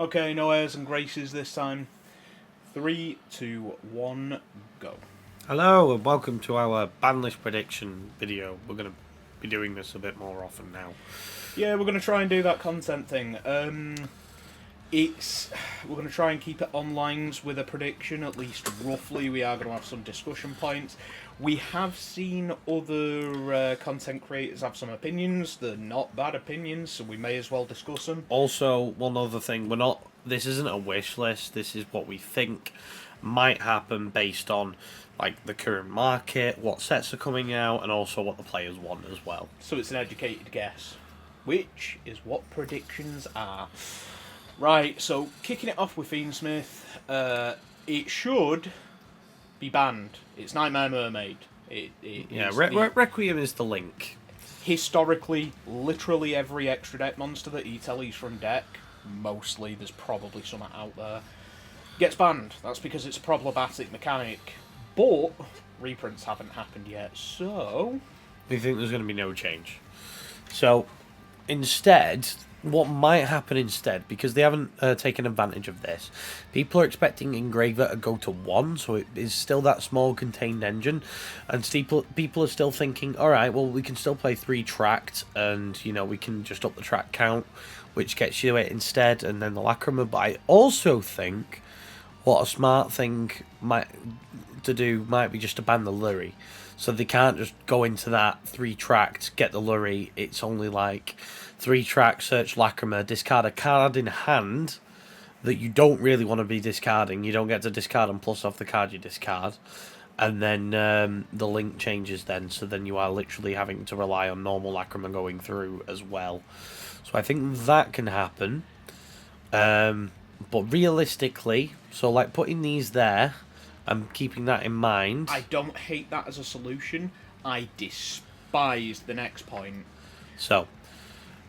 Okay, no airs and graces this time. 3, 2, 1, go. Hello and welcome to our Banlist prediction video. We're going to be doing this a bit more often now. Yeah, we're going to try and do that content thing. We're going to try and keep it on lines with a prediction, at least roughly. We are going to have some discussion points. We have seen other content creators have some opinions. They're not bad opinions, so we may as well discuss them. Also, one other thing, this isn't a wish list. This is what we think might happen based on like the current market, what sets are coming out, and also what the players want as well. So it's an educated guess, which is what predictions are. Right, so kicking it off with Fiendsmith, it should be banned. It's Nightmare Mermaid. Requiem is the link. Historically, literally every extra deck monster that he tells from deck, mostly, there's probably some out there, gets banned. That's because it's a problematic mechanic. But reprints haven't happened yet, so We think there's going to be no change. So, instead, what might happen instead, because they haven't taken advantage of this, people are expecting Engraver to go to 1, so it is still that small contained engine, and people are still thinking, alright, well, we can still play 3 tracked, and, you know, we can just up the track count, which gets you it instead, and then the Lacrima. But I also think what a smart thing might be just to ban the Lurie. So they can't just go into that 3 tracked, get the Lurie. It's only like 3 track, search Lacrima, discard a card in hand that you don't really want to be discarding. You don't get to discard and plus off the card you discard. And then the link changes then, so then you are literally having to rely on normal Lacrima going through as well. So I think that can happen. But realistically, so like putting these there, I'm keeping that in mind. I don't hate that as a solution. I despise the next point. So,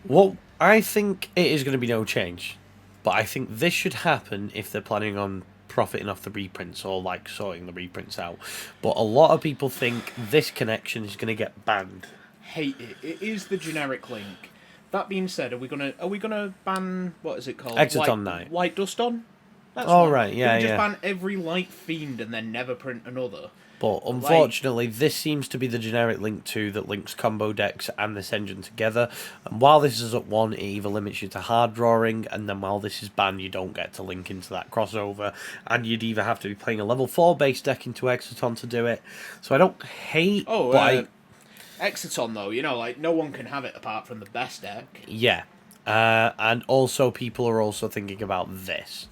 well, I think it is going to be no change. But I think this should happen if they're planning on profiting off the reprints or like sorting the reprints out. But a lot of people think this connection is going to get banned. Hate it. It is the generic link. That being said, are we gonna ban, what is it called? Exciton Knight. White Dust On? That's Oh, one. right, yeah, We just yeah. ban every Light Fiend and then never print another. But unfortunately, this seems to be the generic link 2 that links combo decks and this engine together. And while this is at 1, it either limits you to hard drawing, and then while this is banned, you don't get to link into that crossover. And you'd either have to be playing a level 4 base deck into Exciton to do it. So I don't hate... Exciton, though, you know, like, no one can have it apart from the best deck. Yeah. And also, people are also thinking about this.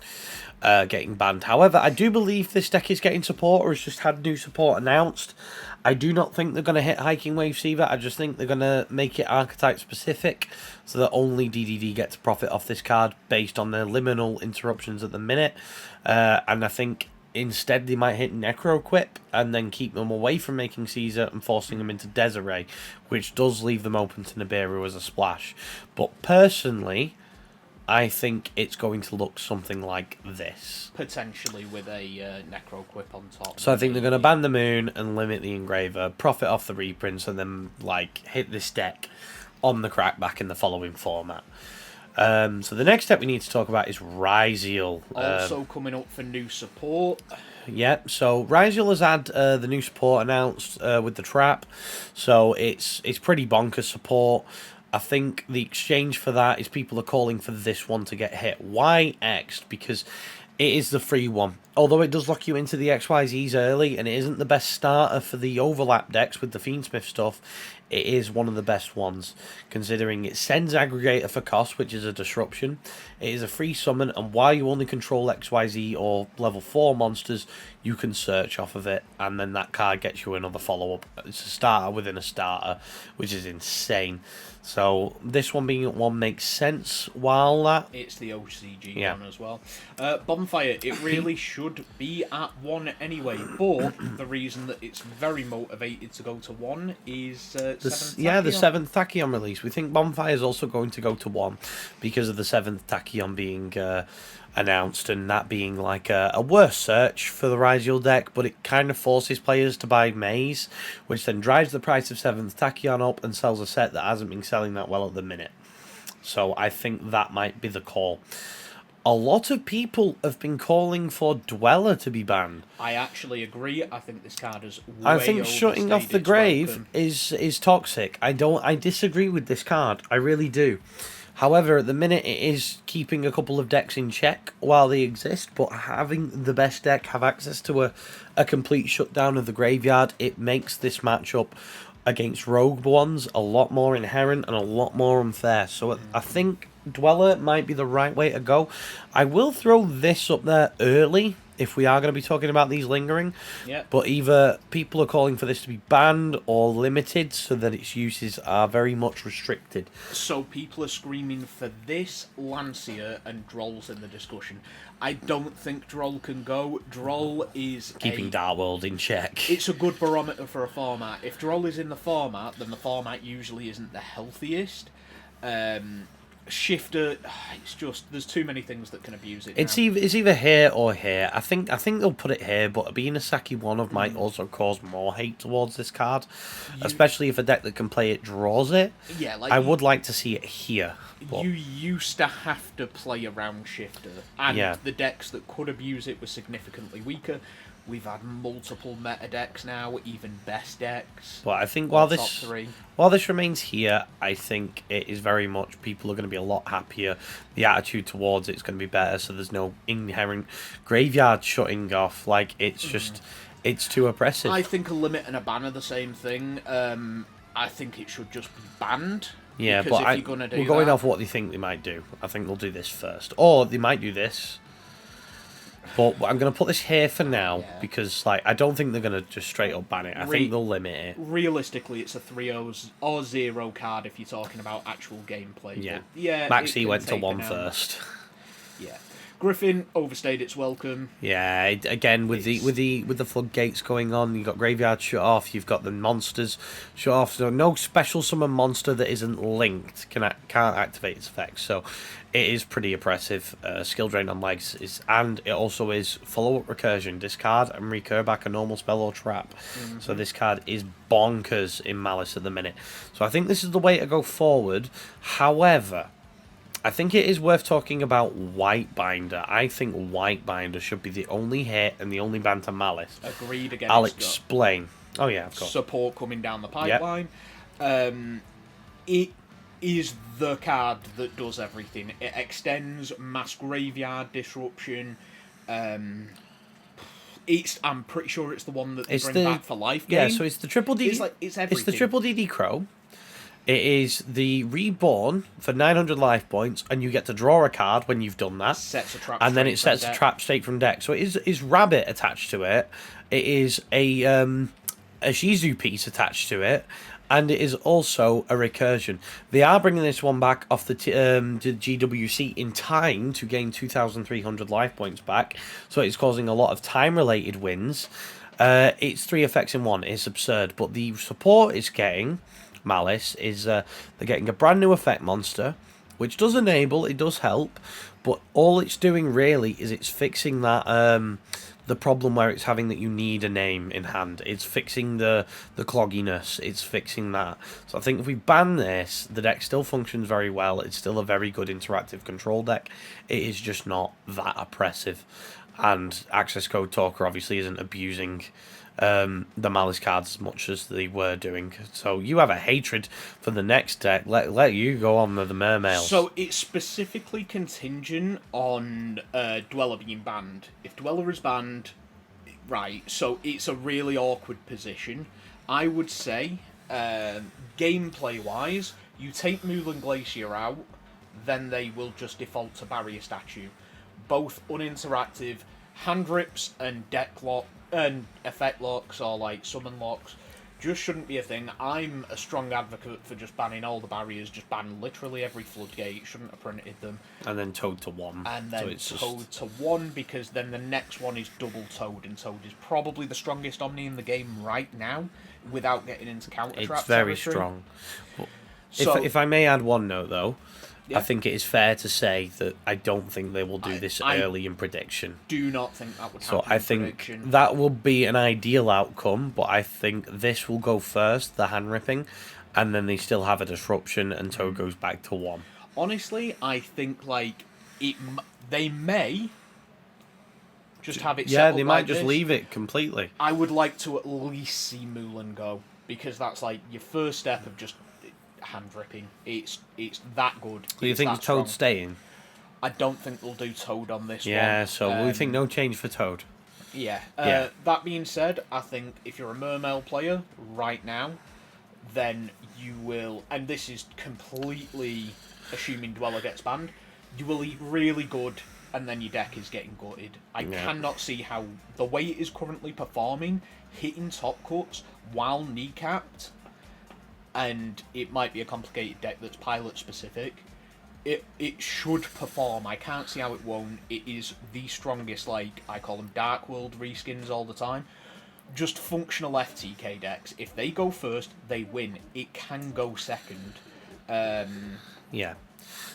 Getting banned. However, I do believe this deck is getting support, or has just had new support announced. I do not think they're going to hit Hiking Wave Seaver. I just think they're going to make it archetype specific, so that only DDD gets profit off this card based on their liminal interruptions at the minute. And I think instead they might hit Necro Quip and then keep them away from making Caesar and forcing them into Desiree, which does leave them open to Nibiru as a splash. But personally, I think it's going to look something like this. Potentially with a Necro Quip on top. So I think they're going to ban the Moon and limit the Engraver, profit off the reprints, and then like hit this deck on the crackback in the following format. So the next step we need to talk about is YuGiOh. Also coming up for new support. Yeah, so YuGiOh has had the new support announced with the trap. So it's pretty bonkers support. I think the exchange for that is people are calling for this one to get hit. Why X? Because it is the free one. Although it does lock you into the XYZs early, and it isn't the best starter for the overlap decks with the Fiendsmith stuff, it is one of the best ones, considering it sends Aggregator for cost, which is a disruption. It is a free summon, and while you only control XYZ or level 4 monsters, you can search off of it, and then that card gets you another follow-up. It's a starter within a starter, which is insane. So this one being at 1 makes sense, while that... It's the OCG one as well. Bonfire, it really should be at 1 anyway, but the reason that it's very motivated to go to 1 is... the 7th Tachyon release. We think Bonfire is also going to go to 1 because of the 7th Tachyon being announced, and that being like a worse search for the YuGiOh deck, but it kind of forces players to buy Maze, which then drives the price of 7th Tachyon up and sells a set that hasn't been selling that well at the minute. So I think that might be the call. a lot of people have been calling for Dweller to be banned. I actually agree. I think this card is way I think shutting off the overstayed its grave welcome. is toxic. I disagree with this card. I really do. However, at the minute it is keeping a couple of decks in check while they exist, but having the best deck have access to a complete shutdown of the graveyard, it makes this matchup against rogue ones a lot more inherent and a lot more unfair. So I think Dweller might be the right way to go. I will throw this up there early if we are going to be talking about these lingering. Yep. But either people are calling for this to be banned or limited so that its uses are very much restricted. So people are screaming for this, Lancia, and Droll's in the discussion. I don't think Droll can go. Droll is Keeping Dark World in check. It's a good barometer for a format. If Droll is in the format, then the format usually isn't the healthiest. Shifter, it's just there's too many things that can abuse it. It's either here or here. I think they'll put it here, but being a Saki one-of might also cause more hate towards this card, especially if a deck that can play it draws it. Yeah, like I would like to see it here. But you used to have to play around Shifter, and the decks that could abuse it were significantly weaker. We've had multiple meta decks now, even best decks. But I think top while three. this remains here, I think it is very much people are going to be a lot happier. The attitude towards it's going to be better, so there's no inherent graveyard shutting off. Like it's just it's too oppressive. I think a limit and a ban are the same thing. I think it should just be banned. Yeah, because but if you're gonna do we're going that, off what they think they might do. I think they'll do this first, or they might do this. But I'm going to put this here for now because, like, I don't think they're going to just straight up ban it. I think they'll limit it. Realistically, it's a 3-0 or 0 card if you're talking about actual gameplay. Yeah, but yeah. Maxi went to 1 first. Yeah, Griffin overstayed its welcome. Yeah, again with the floodgates going on, you've got graveyard shut off, you've got the monsters shut off. So no special summon monster that isn't linked can't activate its effects. So it is pretty oppressive. Skill drain on legs and it also is follow up recursion. Discard and recur back a normal spell or trap. So this card is bonkers in Malice at the minute. So I think this is the way to go forward. However, I think it is worth talking about White Binder. I think White Binder should be the only hit and the only ban to Malice. Agreed again. I'll explain. Oh yeah, of course. Support coming down the pipeline. It is the card that does everything. It extends mass graveyard disruption. I'm pretty sure it's the one that they bring back for life game. Yeah, so it's the triple D. It's everything. It's the triple DD Crow. It is the reborn for 900 life points, and you get to draw a card when you've done that. Sets a trap. And then it sets a trap straight from deck. So it is Rabbit attached to it. It is a Shizu piece attached to it. And it is also a recursion. They are bringing this one back off the GWC in time to gain 2,300 life points back. So it's causing a lot of time-related wins. It's 3 effects in one. It's absurd. But the support it's getting, Malice, is they're getting a brand new effect monster, which does enable, it does help. But all it's doing really is it's fixing that... the problem where it's having that you need a name in hand. It's fixing the clogginess. It's fixing that. So I think if we ban this, the deck still functions very well. It's still a very good interactive control deck. It is just not that oppressive. And Access Code Talker obviously isn't abusing the Malice cards as much as they were doing. So you have a hatred for the next deck. Let you go on with the Mermails. So it's specifically contingent on Dweller being banned. If Dweller is banned, right, so it's a really awkward position. I would say, gameplay-wise, you take Moulin Glacier out, then they will just default to Barrier Statue. Both uninteractive, hand rips and deck lock and effect locks or like summon locks just shouldn't be a thing. I'm a strong advocate for just banning all the barriers, just ban literally every floodgate, shouldn't have printed them. And then Toad to 1. And then so Toad to 1, because then the next one is double Toad, and Toad is probably the strongest Omni in the game right now, without getting into counter trap It's very territory. strong. But So, if I may add one note though, yeah. I think it is fair to say that I don't think they will do this early in prediction. Do not think that would happen. So I think that will be an ideal outcome, but I think this will go first, the hand ripping, and then they still have a disruption and Toad goes back to 1. Honestly, I think like They may just have it. Yeah, set they up might like just this. leave it completely. I would like to at least see Mulan go, because that's like your first step of just hand ripping. It's that good. Do you It's think that Toad's strong. staying? I don't think they'll do Toad on this one. Yeah, so we think no change for Toad. Yeah. Yeah. That being said, I think if you're a Mermail player right now, then you will, and this is completely assuming Dweller gets banned, you will eat really good, and then your deck is getting gutted. I cannot see how, the way it is currently performing, hitting top cuts while kneecapped, and it might be a complicated deck that's pilot specific, it should perform. I can't see how it won't. It is the strongest, like, I call them Dark World reskins all the time. Just functional FTK decks. If they go first, they win. It can go second. Yeah.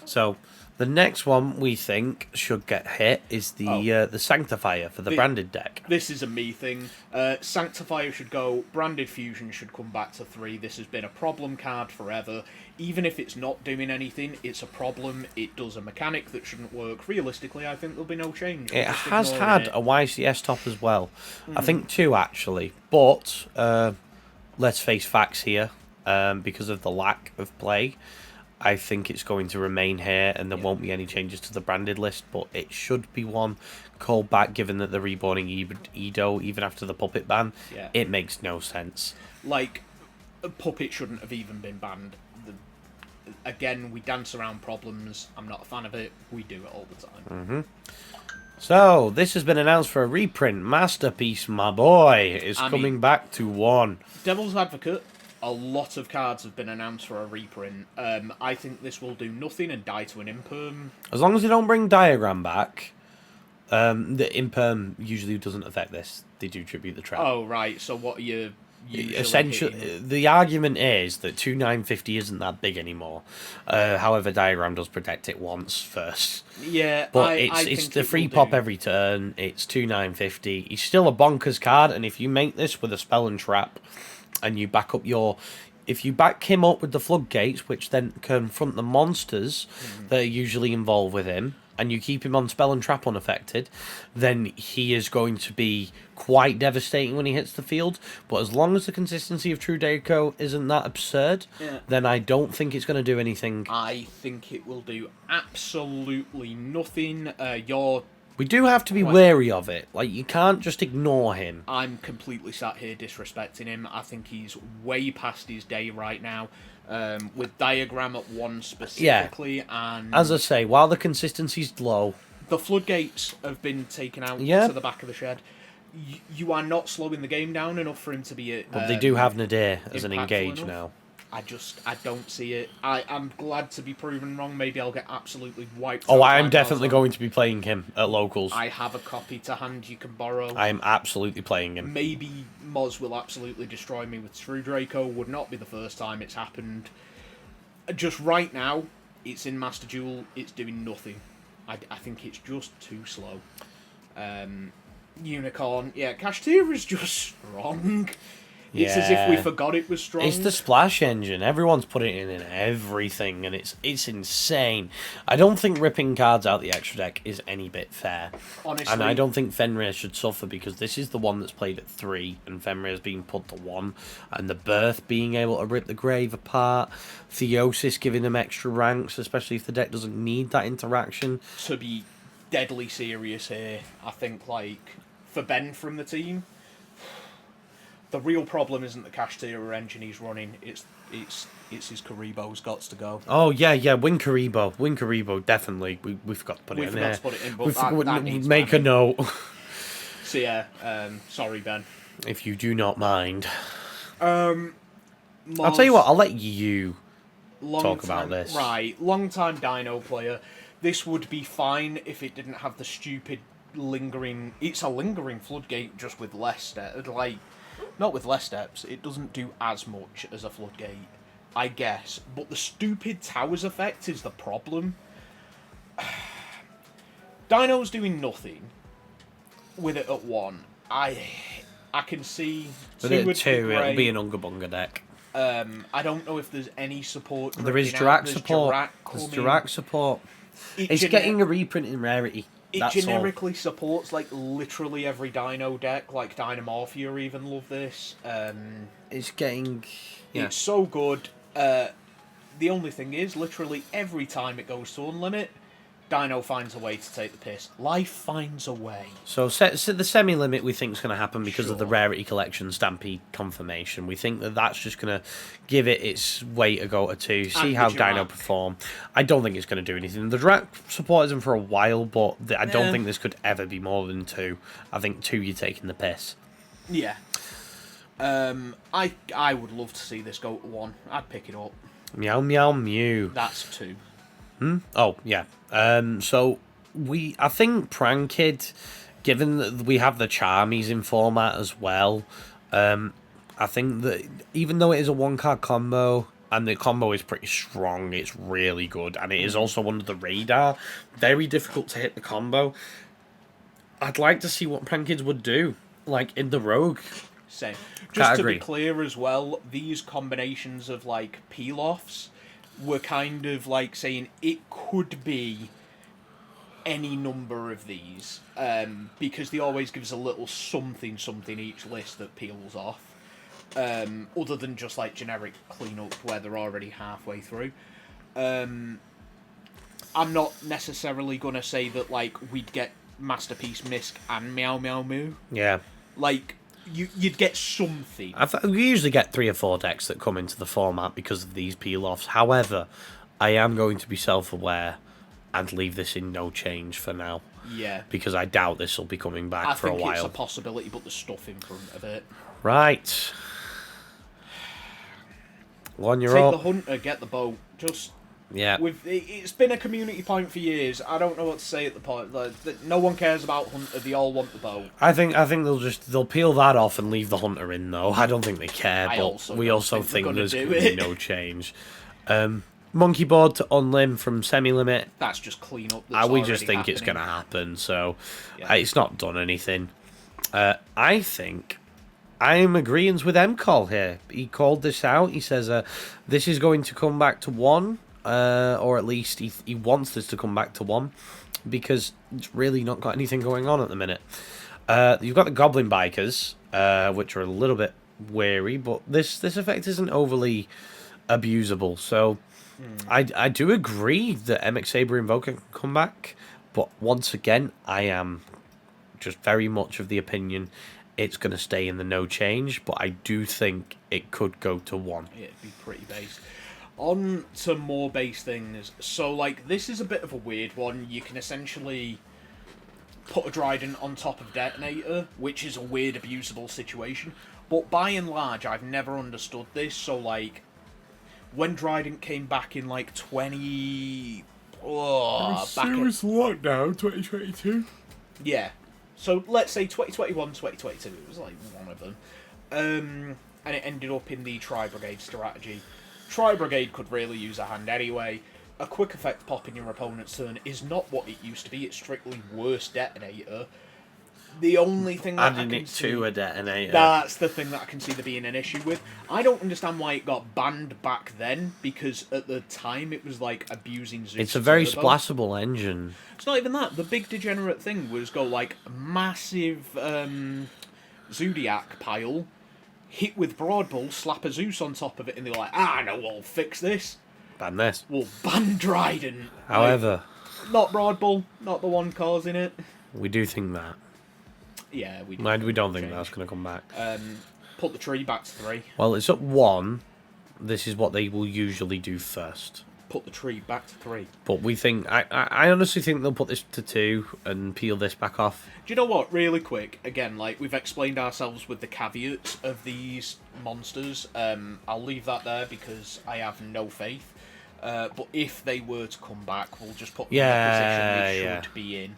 So the next one we think should get hit is the Sanctifier for the branded deck. This is a me thing. Sanctifier should go. Branded Fusion should come back to 3. This has been a problem card forever. Even if it's not doing anything, it's a problem. It does a mechanic that shouldn't work. Realistically, I think there'll be no change. It has had a YCS top as well. I think 2 actually. But let's face facts here. Because of the lack of play, I think it's going to remain here, and there won't be any changes to the branded list, but it should be one called back, given that they're reborning Edo even after the puppet ban. Yeah. It makes no sense. Like, a puppet shouldn't have even been banned. Again, we dance around problems. I'm not a fan of it. We do it all the time. So, this has been announced for a reprint. Masterpiece, my boy, is coming back to 1. Devil's Advocate, a lot of cards have been announced for a reprint. I think this will do nothing and die to an Imperm. As long as they don't bring Diagram back, the Imperm usually doesn't affect this. They do tribute the trap. Oh, right. So what are you Essentially, the argument is that 2950 isn't that big anymore. However, Diagram does protect it once first. Yeah, but I it's think the it free will pop do. every turn. It's 2950. He's still a bonkers card, and if you make this with a spell and trap, and you back up if you back him up with the floodgates, which then confront the monsters that are usually involved with him, and you keep him on spell and trap unaffected, then he is going to be quite devastating when he hits the field. But as long as the consistency of True Deco isn't that absurd, then I don't think it's going to do anything. I think it will do absolutely nothing. We do have to be wary of it. Like, you can't just ignore him. I'm completely sat here disrespecting him. I think he's way past his day right now. With Diagram at 1 specifically, and as I say, while the consistency's low, the floodgates have been taken out to the back of the shed. You are not slowing the game down enough for him to be. But they do have Nadir as an impactful engage enough. now. I don't see it. I'm glad to be proven wrong. Maybe I'll get absolutely wiped. Oh, out I am by definitely Moz. going to be playing him at locals. I have a copy to hand you can borrow. I am absolutely playing him. Maybe Moz will absolutely destroy me with True Draco. Would not be the first time it's happened. Just right now, it's in Master Duel. It's doing nothing. I think it's just too slow. Unicorn, Kashtira is just strong. It's as if we forgot it was strong. It's the splash engine. Everyone's putting it in everything, and it's insane. I don't think ripping cards out the extra deck is any bit fair. Honestly, and I don't think Fenrir should suffer, because this is the one that's played at 3, and Fenrir's being put to 1. And the Birth being able to rip the grave apart, Theosis giving them extra ranks, especially if the deck doesn't need that interaction. To be deadly serious here, I think, like, for Ben from the team, the real problem isn't the Kashtira engine he's running. It's his Karibo's got to go. Oh yeah, Win Karibo, definitely. We forgot to put it in there. We forgot to put it in, but that needs make a note. So yeah, sorry Ben. If you do not mind. Moz, I'll tell you what, I'll let you talk about this. Right, long-time Dino player. This would be fine if it didn't have the stupid lingering... It's a lingering floodgate, just with less steps. Like, not with less steps. It doesn't do as much as a floodgate, I guess. But the stupid towers effect is the problem. Dino's doing nothing with it at 1. I can see... But at 2, it'll be an Unga Bunga deck. I don't know if there's any support. There is Dirac support. There's Dirac support. It's getting a reprint in rarity. It generically supports like literally every Dino deck. Like Dynamorphia even love this. It's getting. Yeah. It's so good. The only thing is, literally every time it goes to unlimit, Dino finds a way to take the piss. Life finds a way. So the semi-limit we think is going to happen because of the Rarity Collection Stampede confirmation. We think that that's just going to give it its way to go to 2, see how Dino perform. I don't think it's going to do anything. The draft supported them for a while, but I don't think this could ever be more than 2. I think 2, you're taking the piss. Yeah. I would love to see this go to 1. I'd pick it up. Meow meow mew. That's 2. Oh, yeah. So I think Prank Kid, given that we have the Charmies in format as well, I think that even though it is a 1-card combo, and the combo is pretty strong, it's really good, and it is also under the radar, very difficult to hit the combo. I'd like to see what Prank Kids would do, like in the Rogue. Same. Just to be clear as well, these combinations of like peel-offs were kind of like saying it could be any number of these, because they always gives a little something each list that peels off, other than just like generic cleanup where they're already halfway through. I'm not necessarily gonna say that like we'd get Masterpiece Misk and Meow Meow Moo. Yeah. Like you'd get something. We usually get 3 or 4 decks that come into the format because of these peel-offs. However, I am going to be self-aware and leave this in no change for now. Yeah. Because I doubt this will be coming back for a while. I think it's a possibility, but the stuff in front of it. Right. One, you're Take up. the Hunter, get the boat. Just... Yeah. It's been a community point for years. I don't know what to say at the point. Like, no one cares about Hunter. They all want the bow. I think they'll peel that off and leave the Hunter in though. I don't think they care. But we also think there's going to be no change. Monkey board to unlim from semi-limit. That's just clean up. We just think it's going to happen. So it's not done anything. I think I'm agreeing with M-Call here. He called this out. He says this is going to come back to 1. Or at least he wants this to come back to 1, because it's really not got anything going on at the minute. You've got the Goblin Bikers, which are a little bit wary, but this effect isn't overly abusable. So I do agree that MX Saber Invoker can come back, but once again, I am just very much of the opinion it's going to stay in the no change, but I do think it could go to 1. It'd be pretty base. On to more base things. So, like, this is a bit of a weird one. You can essentially put a Dryden on top of Detonator, which is a weird, abusable situation. But by and large, I've never understood this. So, like, when Dryden came back in, like, serious lockdown, 2022? Yeah. So, let's say 2021, 2022. It was, like, one of them. And it ended up in the Tri-Brigade strategy. Tri-Brigade could really use a hand anyway. A quick effect pop in your opponent's turn is not what it used to be. It's strictly worse Detonator. The only thing that adding it to a Detonator. That's the thing that I can see there being an issue with. I don't understand why it got banned back then, because at the time it was like abusing Zeus. It's a very splashable engine. It's not even that. The big degenerate thing was go like massive Zodiac pile, hit with Broad Bull, slap a Zeus on top of it, and they're like, no, we'll fix this. Ban this. We'll ban Dryden. However... Like, not Broad Bull, not the one causing it. We do think that. Yeah, we do. We don't think that's going to come back. Put the tree back to 3. Well, it's at 1. This is what they will usually do first. Put the tree back to 3. But we think... I honestly think they'll put this to 2 and peel this back off. Do you know what? Really quick, again, like, we've explained ourselves with the caveats of these monsters. I'll leave that there because I have no faith. But if they were to come back, we'll just put them in the position they should be in.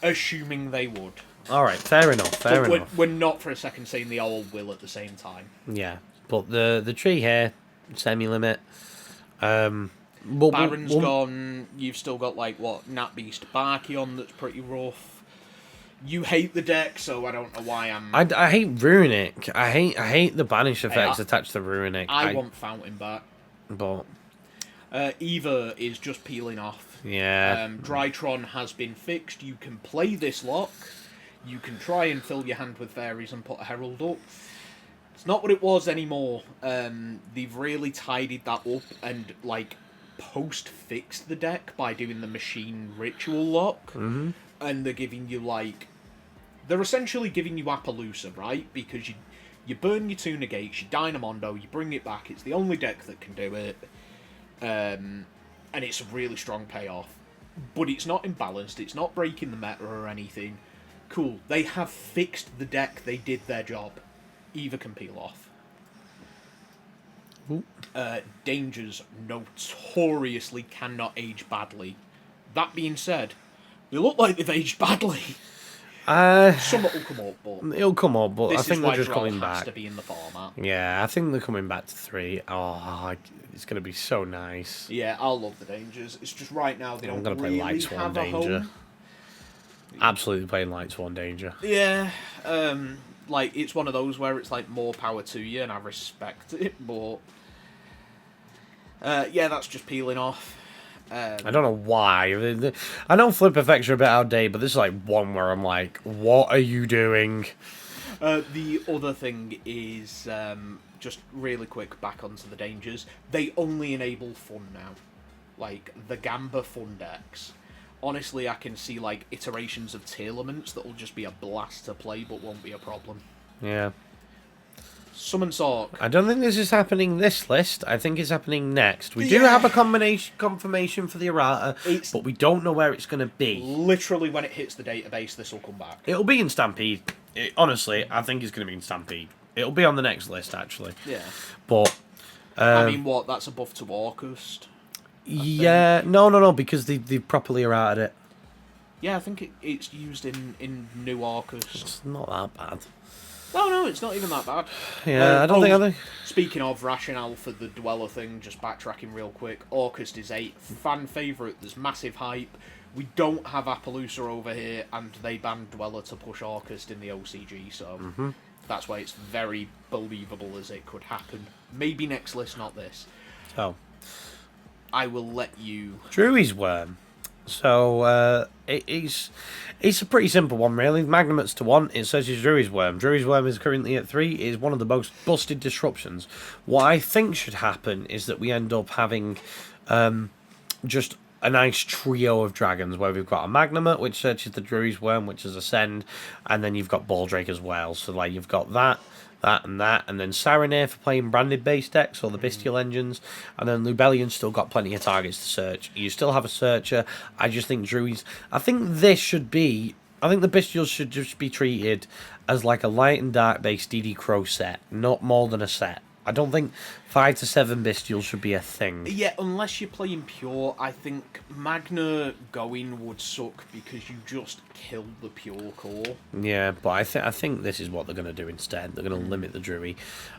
Assuming they would. Alright, fair enough, fair enough. We're not for a second saying they all will at the same time. Yeah, but the tree here, semi-limit. Baron's gone. You've still got, like, what, Nat Beast Barkion that's pretty rough. You hate the deck, so I don't know why I'm... I hate Runic. I hate the banish effects attached to Runic. I want Fountain back. But... Eva is just peeling off. Yeah. Drytron has been fixed. You can play this lock. You can try and fill your hand with fairies and put a Herald up. It's not what it was anymore. They've really tidied that up and, like, post-fixed the deck by doing the machine ritual lock. Mm-hmm. And they're giving you, like... They're essentially giving you Appaloosa, right? Because you burn your 2 negates, you Dynamondo, you bring it back. It's the only deck that can do it. And it's a really strong payoff. But it's not imbalanced, it's not breaking the meta or anything. Cool, they have fixed the deck, they did their job. Eva can peel off. Dangers notoriously cannot age badly. That being said, they look like they've aged badly. Some will come up, but it'll come up, but I think they're just Droll coming has back. to be in the format. Yeah, I think they're coming back to 3. Oh, it's going to be so nice. Yeah, I'll love the Dangers. It's just right now they I'm don't going to play really Light Swan have a Danger. home. Absolutely playing Light Swan Danger. Yeah, like, it's one of those where it's like, more power to you, and I respect it, but... yeah, that's just peeling off. I don't know why. I know flip effects are a bit outdated, but this is like one where I'm like, what are you doing? The other thing is, just really quick back onto the Dangers, they only enable fun now. Like, the Gamba fun decks. Honestly, I can see, like, iterations of Tearlaments that will just be a blast to play, but won't be a problem. Yeah. Summon Sork. I don't think this is happening this list. I think it's happening next. We do have a confirmation for the errata, but we don't know where it's going to be. Literally, when it hits the database, this will come back. It'll be in Stampede. Honestly, I think it's going to be in Stampede. It'll be on the next list, actually. Yeah. But... I mean, what? That's a buff to Orcust? Yeah. No, because they've properly errated it. Yeah, I think it's used in New Orcust. It's not that bad. No, it's not even that bad. Yeah, I don't think... Speaking of rationale for the Dweller thing, just backtracking real quick, Orcust is a fan favourite, there's massive hype. We don't have Appaloosa over here, and they banned Dweller to push Orcust in the OCG, so that's why it's very believable as it could happen. Maybe next list, not this. Oh. I will let you... Drury's Worm. So, it's a pretty simple one, really. Magnumets to 1, it says it's Drury's Worm. Drury's Worm is currently at 3, it is one of the most busted disruptions. What I think should happen is that we end up having just a nice trio of dragons, where we've got a Magnumet, which searches the Drury's Worm, which is Ascend, and then you've got Baldrake as well. So, like, you've got that, and then Sarenair for playing branded-based decks, or the Bestial Engines, and then Lubellion's still got plenty of targets to search. You still have a Searcher. I just think Drury's... I think the Bestials should just be treated as like a light and dark-based DD Crow set, not more than a set. I don't think 5 to 7 Bestials should be a thing. Yeah, unless you're playing pure, I think Magna going would suck because you just kill the pure core. Yeah, but I think this is what they're going to do instead. They're going to limit the Drury.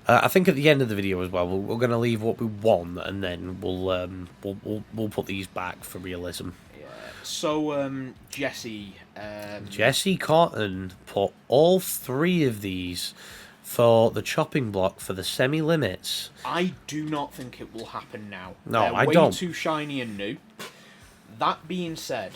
I think at the end of the video as well, we're going to leave what we want, and then we'll put these back for realism. Yeah. So Jesse. Jesse Cotton put all 3 of these for the chopping block for the semi-limits. I do not think it will happen now. No, They're I way don't. too shiny and new. That being said,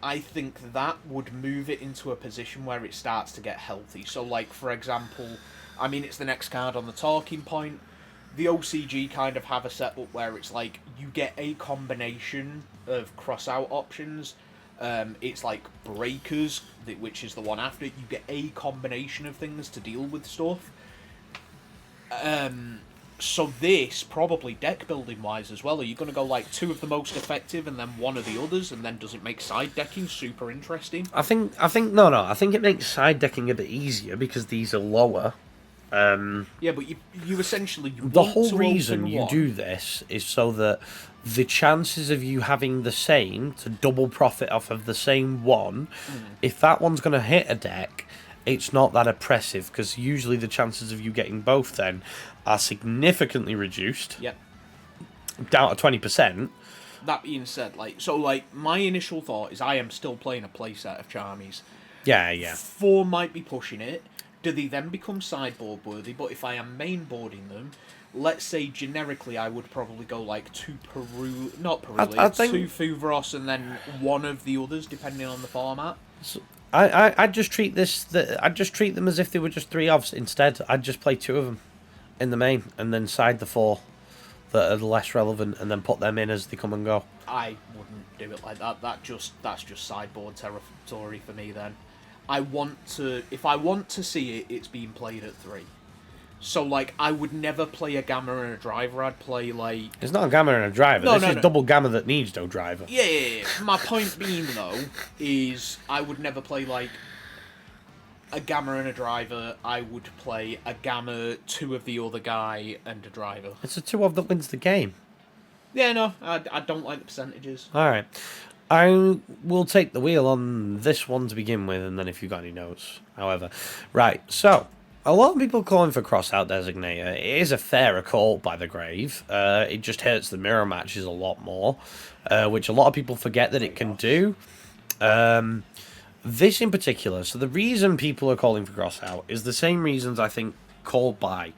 I think that would move it into a position where it starts to get healthy. So, like, for example, I mean, it's the next card on the talking point. The OCG kind of have a setup where it's like you get a combination of cross-out options. It's like Breakers, which is the one after it. You get a combination of things to deal with stuff. So this, probably deck building wise as well, are you going to go like 2 of the most effective and then 1 of the others, and then does it make side decking super interesting? I think it makes side decking a bit easier because these are lower. Yeah, but you essentially... The whole reason you do this is so that the chances of you having the same, to double profit off of the same one, if that one's going to hit a deck, it's not that oppressive, because usually the chances of you getting both then are significantly reduced. Yep. Down to 20%. That being said, my initial thought is I am still playing a playset of Charmies. Yeah. 4 might be pushing it. Do they then become sideboard worthy? But if I am mainboarding them, let's say generically, I would probably go like two not I think- two Fuvros and then one of the others, depending on the format. I'd just treat I'd just treat them as if they were just 3 ofs. Instead, I'd just play 2 of them in the main and then side the 4 that are less relevant and then put them in as they come and go. I wouldn't do it like that. That's just sideboard territory for me. Then, if I want to see it, it's being played at 3. So like, I would never play a Gamma and a Driver. I'd play like. It's not a Gamma and a Driver. No, this no, is no. double Gamma that needs no Driver. Yeah. My point being though is I would never play like a Gamma and a Driver. I would play a Gamma, 2 of the other guy, and a Driver. It's a 2 of that wins the game. Yeah, no, I don't like the percentages. All right. I will take the wheel on this one to begin with, and then if you've got any notes. However, right, so a lot of people calling for cross-out designator. It is a fairer call by the Grave. It just hurts the mirror matches a lot more, which a lot of people forget that it can do. This in particular, so the reason people are calling for cross-out is the same reasons I think called by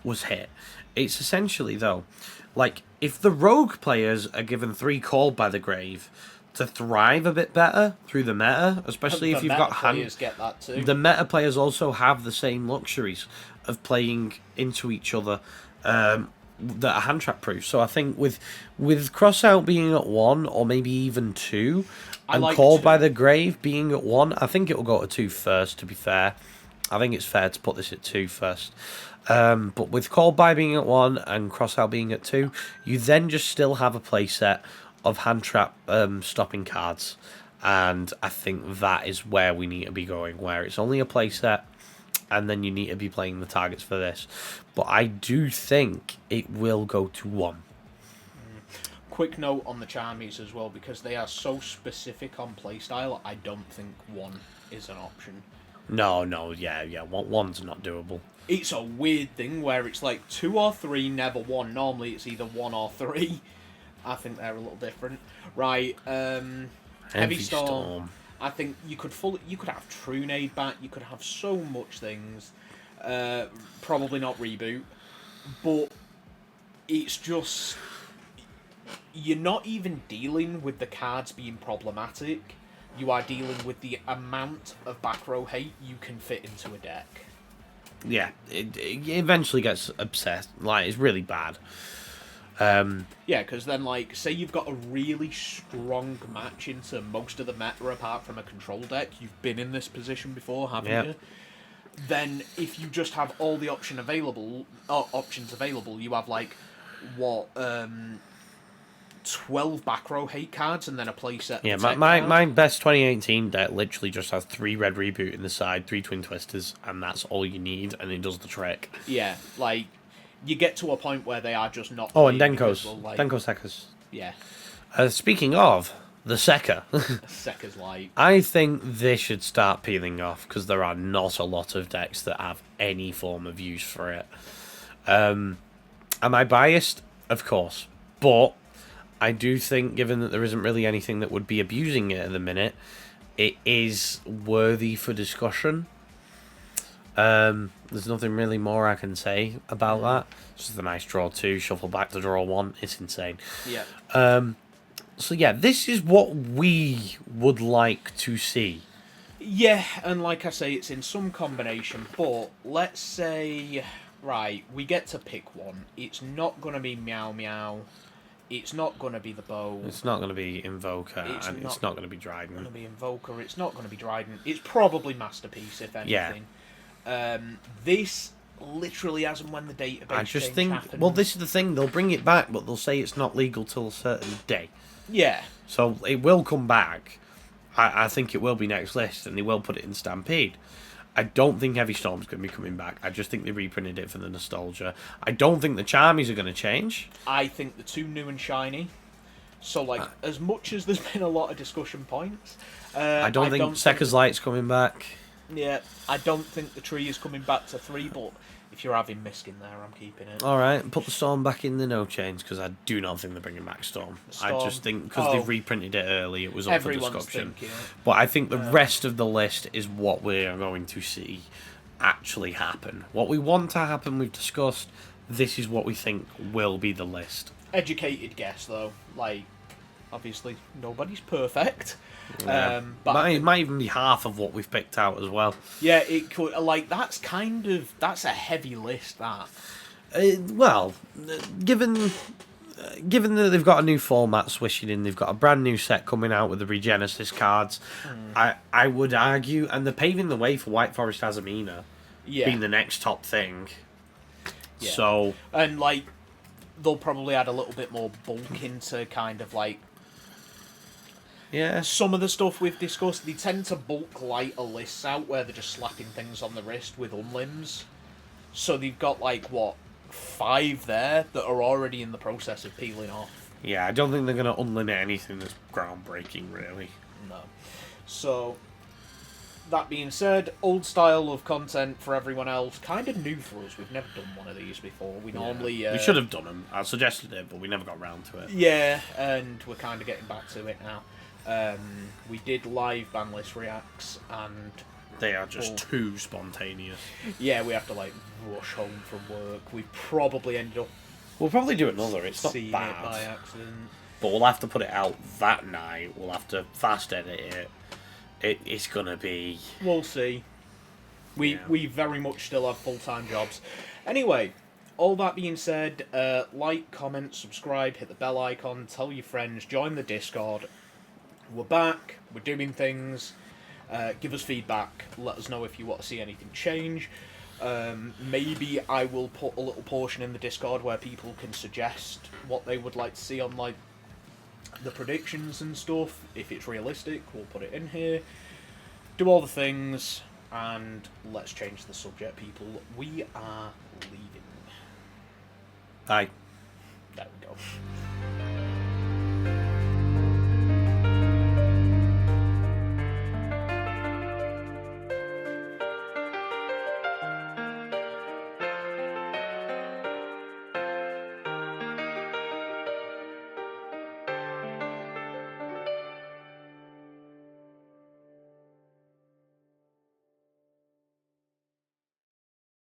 was hit. It's essentially, though, like, if the rogue players are given 3 called by the Grave to thrive a bit better through the meta, especially if you've got players get that too. The meta players also have the same luxuries of playing into each other that are hand trap proof. So I think with cross-out being at 1 or maybe even 2, and like called 2. by the Grave being at 1, I think it will go to 2 first, to be fair. I think it's fair to put this at 2 first. But with called by being at 1 and cross-out being at 2, you then just still have a playset of hand trap stopping cards. And I think that is where we need to be going, where it's only a playset and then you need to be playing the targets for this. But I do think it will go to 1. Quick note on the Charmies as well, because they are so specific on playstyle, I don't think 1 is an option. No, yeah, 1's not doable. It's a weird thing where it's like 2 or 3, never 1. Normally it's either 1 or 3. I think they're a little different. Right, Heavy Storm. I think you could have Trunade back, you could have so much things. Probably not reboot. But it's just, you're not even dealing with the cards being problematic. You are dealing with the amount of back row hate you can fit into a deck. Yeah, it eventually gets obsessed. Like, it's really bad. Yeah, because then, like, say you've got a really strong match into most of the meta apart from a control deck. You've been in this position before, haven't you? Then, if you just have all the options available, you have, like, 12 back row hate cards and then a playset. Yeah, my best 2018 deck literally just has 3 red reboot in the side, 3 twin twisters, and that's all you need, and it does the trick. Yeah, like, you get to a point where they are just not. Oh, and Denko's. Like, Denko Sekas. Yeah. Speaking of the Sekka, Sekka's like. I think this should start peeling off because there are not a lot of decks that have any form of use for it. Am I biased? Of course. But I do think, given that there isn't really anything that would be abusing it at the minute, it is worthy for discussion. There's nothing really more I can say about that. It's just a nice draw 2, shuffle back to draw 1. It's insane. Yeah. So yeah, this is what we would like to see. Yeah, and like I say, it's in some combination, but let's say, right, we get to pick one. It's not going to be Meow Meow. It's not going to be the Bow. It's not going to be Invoker, and it's not going to be Dryden. It's not going to be Invoker. It's not going to be Dryden. It's probably Masterpiece, if anything. Yeah. This, literally, as and when the database I just change think, happens. well, this is the thing. They'll bring it back, but they'll say it's not legal till a certain day. Yeah. So it will come back. I think it will be next list, and they will put it in Stampede. I don't think Heavy Storm's going to be coming back. I just think they reprinted it for the nostalgia. I don't think the Charmies are going to change. I think the 2 new and shiny. So, like, as much as there's been a lot of discussion points... I don't think Sekka's Light's coming back. Yeah, I don't think the tree is coming back to 3, but if you're having Misk in there, I'm keeping it. Alright, put the Storm back in the no change, because I do not think they're bringing back Storm. I just think, because they've reprinted it early, it was up for discussion. But I think the rest of the list is what we are going to see actually happen. What we want to happen, we've discussed. this is what we think will be the list. Educated guess, though. Like, obviously, nobody's perfect. Yeah. But Might even be half of what we've picked out as well. yeah, it could. Like, that's a heavy list. That. Well, given that they've got a new format swishing in, they've got a brand new set coming out with the Regenesis cards. I would argue, and they're paving the way for White Forest Azamina being the next top thing. Yeah. So, and like, they'll probably add a little bit more bulk into kind of like yeah, some of the stuff we've discussed. They tend to bulk lighter lists out where they're just slapping things on the wrist with unlimbs. So they've got like 5 there that are already in the process of peeling off. Yeah, I don't think they're going to unlimit anything that's groundbreaking, really. No. So, that being said, old style of content for everyone else, kind of new for us. We've never done one of these before. We normally... we should have done them. I suggested it, but we never got round to it. Yeah, and we're kind of getting back to it now. We did live Banlist Reacts, and... They are just too spontaneous. Yeah, we have to, like, rush home from work. We probably ended up... We'll probably do another. It's not seeing bad. it by accident. But we'll have to put it out that night. We'll have to fast edit it. It's going to be... We'll see. We very much still have full-time jobs. Anyway, all that being said, like, comment, subscribe, hit the bell icon, tell your friends, join the Discord. We're back. We're doing things. Give us feedback. Let us know if you want to see anything change. Maybe I will put a little portion in the Discord where people can suggest what they would like to see on, like, the predictions and stuff. If it's realistic, we'll put it in here. Do all the things, and let's change the subject, people. We are leaving. Bye. There we go.